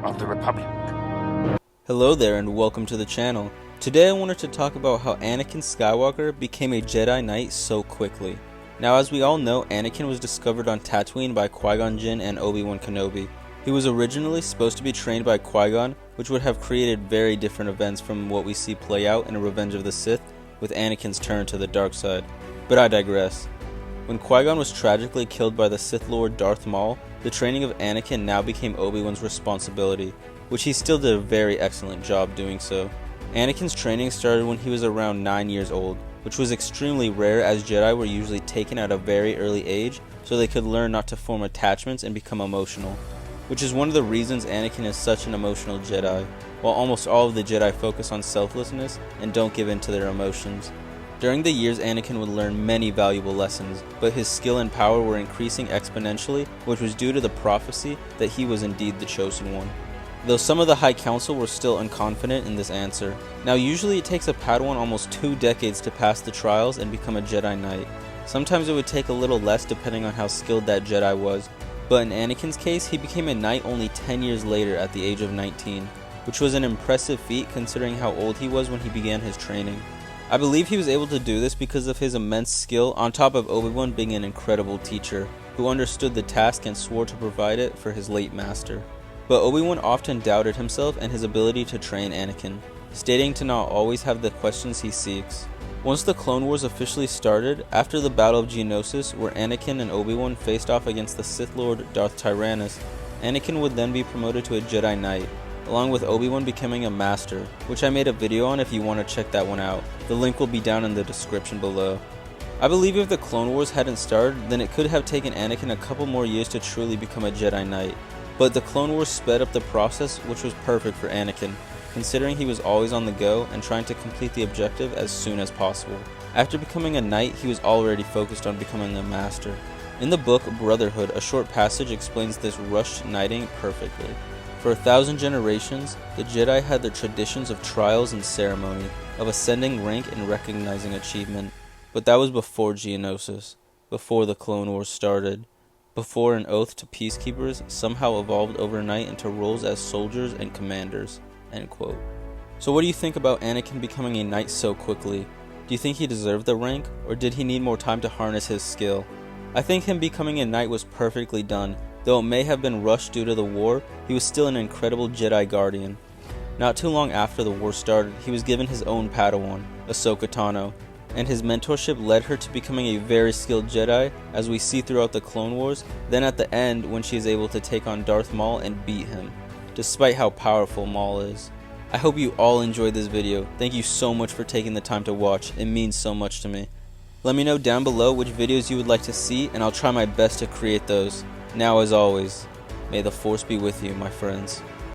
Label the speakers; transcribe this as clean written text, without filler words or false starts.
Speaker 1: of the Republic.
Speaker 2: Hello there and welcome to the channel. Today I wanted to talk about how Anakin Skywalker became a Jedi Knight so quickly. Now, as we all know, Anakin was discovered on Tatooine by Qui-Gon Jinn and Obi-Wan Kenobi. He was originally supposed to be trained by Qui-Gon, which would have created very different events from what we see play out in Revenge of the Sith with Anakin's turn to the dark side. But I digress. When Qui-Gon was tragically killed by the Sith Lord Darth Maul, the training of Anakin now became Obi-Wan's responsibility, which he still did a very excellent job doing so. Anakin's training started when he was around 9 years old, which was extremely rare as Jedi were usually taken at a very early age so they could learn not to form attachments and become emotional, which is one of the reasons Anakin is such an emotional Jedi, while almost all of the Jedi focus on selflessness and don't give in to their emotions. During the years, Anakin would learn many valuable lessons, but his skill and power were increasing exponentially, which was due to the prophecy that he was indeed the chosen one. Though some of the High Council were still unconfident in this answer. Now, usually it takes a Padawan almost 2 decades to pass the trials and become a Jedi Knight. Sometimes it would take a little less depending on how skilled that Jedi was, but in Anakin's case, he became a Knight only 10 years later at the age of 19, which was an impressive feat considering how old he was when he began his training. I believe he was able to do this because of his immense skill on top of Obi-Wan being an incredible teacher, who understood the task and swore to provide it for his late master. But Obi-Wan often doubted himself and his ability to train Anakin, stating to not always have the questions he seeks. Once the Clone Wars officially started, after the Battle of Geonosis, where Anakin and Obi-Wan faced off against the Sith Lord Darth Tyrannus, Anakin would then be promoted to a Jedi Knight, along with Obi-Wan becoming a Master, which I made a video on if you want to check that one out. The link will be down in the description below. I believe if the Clone Wars hadn't started, then it could have taken Anakin a couple more years to truly become a Jedi Knight. But the Clone Wars sped up the process, which was perfect for Anakin, considering he was always on the go and trying to complete the objective as soon as possible. After becoming a Knight, he was already focused on becoming a Master. In the book Brotherhood, a short passage explains this rushed knighting perfectly. For 1,000 generations, the Jedi had the traditions of trials and ceremony, of ascending rank and recognizing achievement. But that was before Geonosis, before the Clone Wars started. Before an oath to peacekeepers somehow evolved overnight into roles as soldiers and commanders." End quote. So what do you think about Anakin becoming a Knight so quickly? Do you think he deserved the rank, or did he need more time to harness his skill? I think him becoming a Knight was perfectly done. Though it may have been rushed due to the war, he was still an incredible Jedi Guardian. Not too long after the war started, he was given his own Padawan, Ahsoka Tano, and his mentorship led her to becoming a very skilled Jedi, as we see throughout the Clone Wars, then at the end when she is able to take on Darth Maul and beat him, despite how powerful Maul is. I hope you all enjoyed this video. Thank you so much for taking the time to watch, it means so much to me. Let me know down below which videos you would like to see, and I'll try my best to create those. Now, as always, may the Force be with you, my friends.